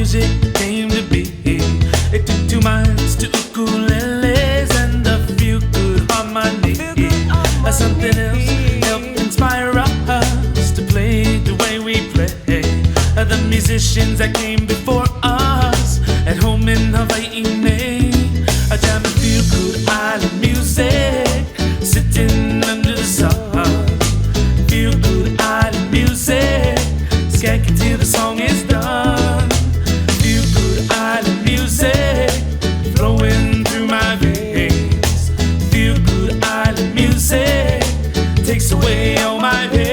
music came to be. It took two minds, two ukuleles, and a few good harmony. Something else helped inspire us to play the way we play. The musicians that came before us at home in Hawaii, a jam of feel good island music, sitting under the sun. Feel good island music, skanking till the song is done. Feel good island music, flowing through my veins. Feel good island music takes away all my pain.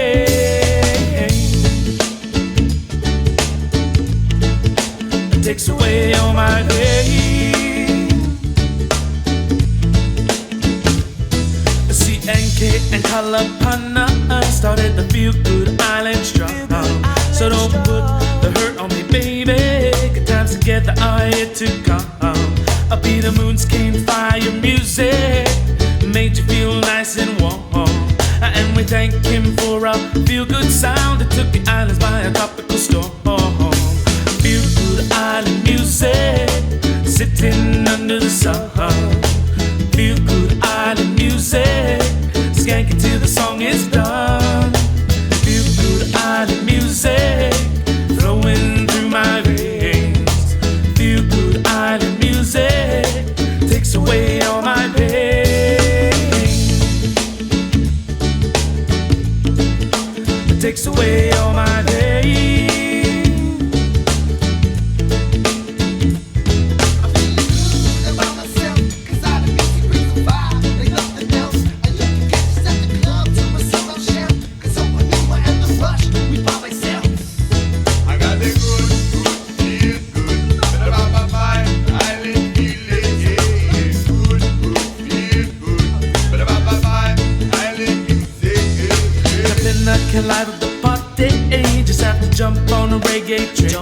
Takes away all my pain. CNK and Kalapana started the Feel Good Island strong. So don't put the hurt on me, baby. Good times together are yet to come. I'll be the moon's cane fire music, made you feel nice and warm. And we thank him for our feel good sound that took the islands by a tropical storm. Feel good island music, sitting under the sun. Feel good island music, skanking till the song is done. Feel good island music, flowing through my veins. Feel good island music takes away all my pain. Takes away all my pain. Light of the party, just have to jump on a reggae train.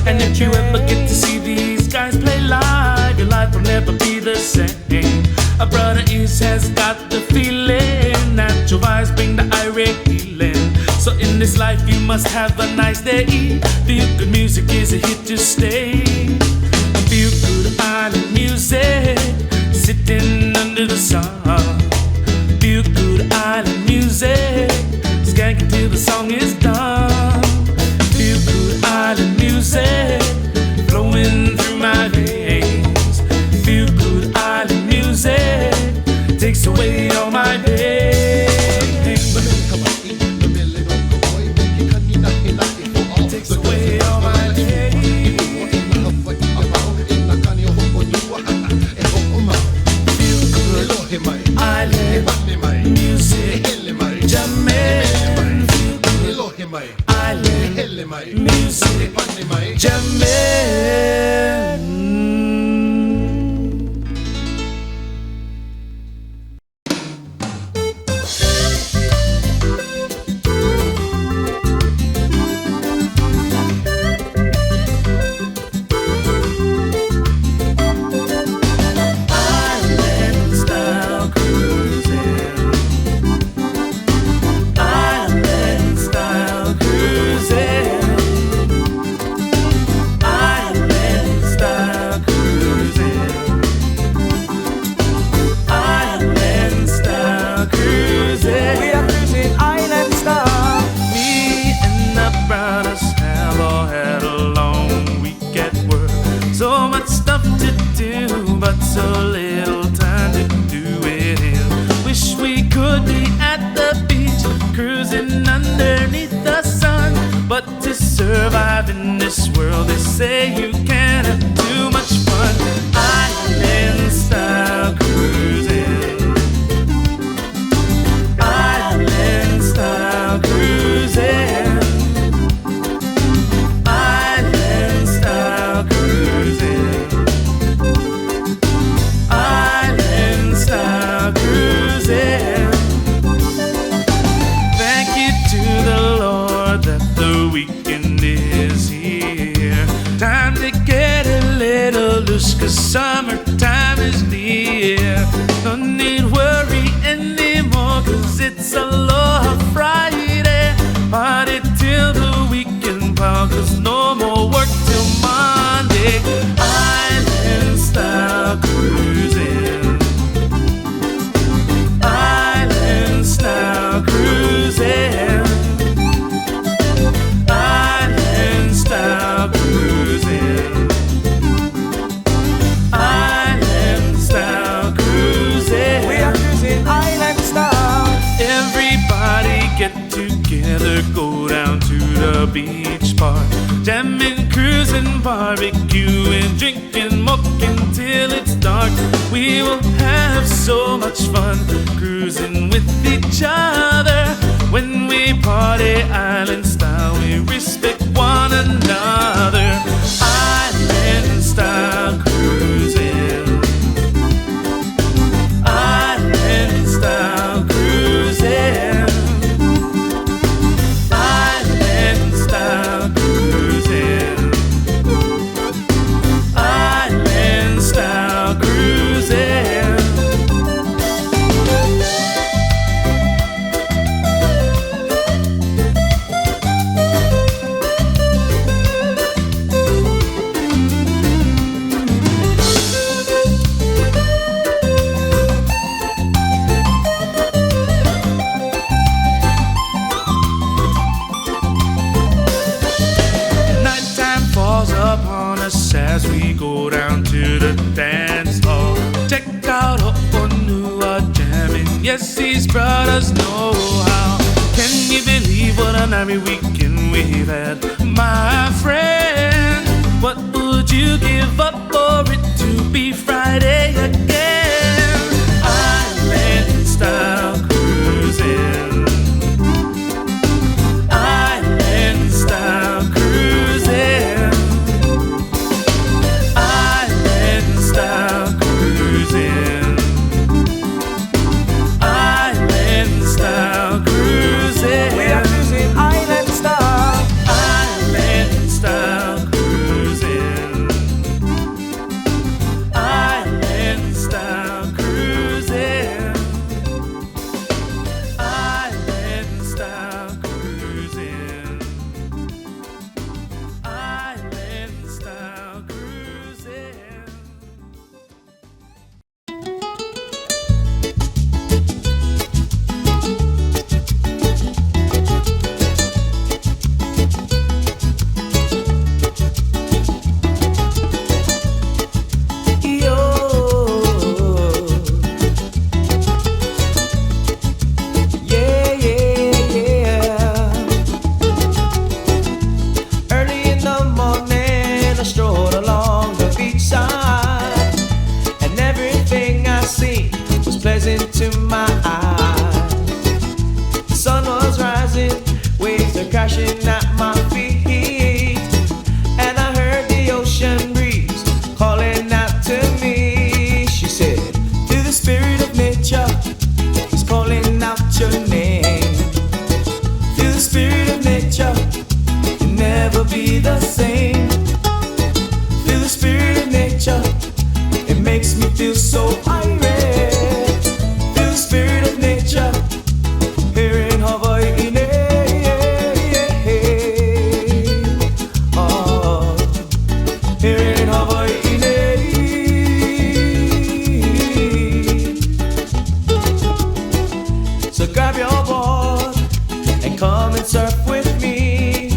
And if you ever get to see these guys play live, your life will never be the same. A brother East has got the feeling, natural vibes bring the irate healing. So in this life you must have a nice day. Feel good music is a hit to stay. Feel good island music, sitting under the sun. Feel good island music, skanking till the song is done. Feel good island music, flowing through my veins. Feel good island music takes away all my pain. Takes away all my pain. Feel good island music, jamming. Island music, jamming. Survive in this world, they say you can't have too much fun. Island style cruising, island style cruising, island style cruising, island style cruising. Thank you to the Lord that the weekend is here. Time to get a little loose, 'cause summertime is near. No need worry anymore, 'cause it's Aloha Friday. Party till the weekend, pal, 'cause no more work till Monday. cruising, barbecuing, drinking, smoking till it's dark. We will have so much fun cruising with each other. When we party island style, we respect one another. Island style cruising. Island style cruising. Island style cruising. Island style cruising. Upon us as we go down to the dance hall. Check out Ho'onua jamming. Yes, these brothers know how. Can you believe what a merry weekend we've had, my friend? What would you give up for it to be Friday again? Island style cruising. Island style cruising. Style cruising. Island style cruising. We are cruising island style. Island style cruising. Island style cruising. Island style cruising. Island style cruising. Pleasant to my eyes. The sun was rising, waves are crashing at my feet, and I heard the ocean breeze calling out to me. She said, to the spirit of nature, he's calling out your name. To the spirit of nature, you'll never be the same. To the spirit of nature, it makes me feel so irate. Spirit of nature, here in Hawaii, oh, here in Hawaii. So grab your board and come and surf with me.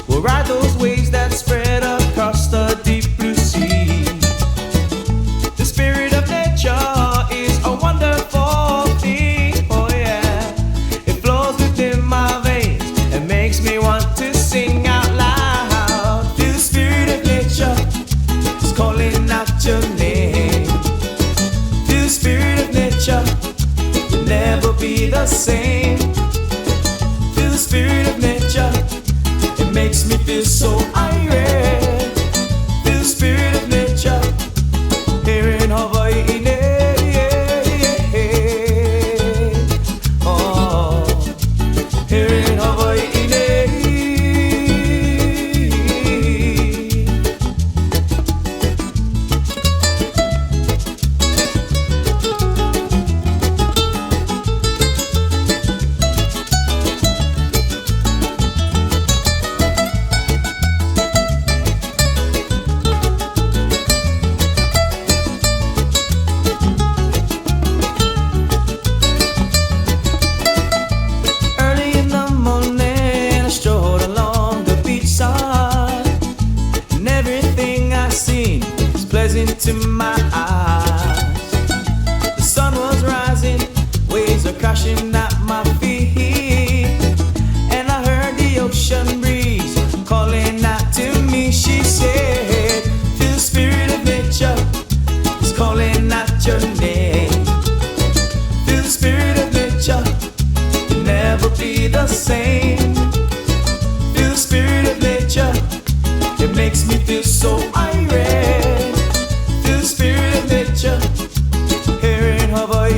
We'll ride those waves that spread across the deep blue sea. The spirit of nature is a wonderful thing, oh yeah. It flows within my veins and makes me want to sing out loud. Feel the spirit of nature, it's calling out your name. Feel the spirit of nature, you'll never be the same. Feel the spirit of nature, it makes me feel so irate. Feel the spirit of nature, here in Hawaii. To my eyes, the sun was rising, waves are crashing at my feet, and I heard the ocean breeze calling out to me. makes me feel so irate. Feel the spirit of nature here in Hawaii.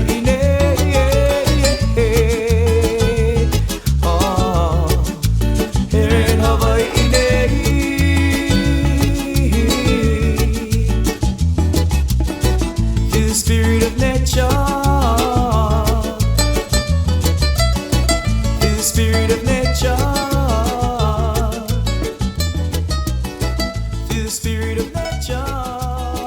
Oh, here in Hawaii. Feel the spirit of nature. Feel the spirit of nature. Feel the spirit of nature.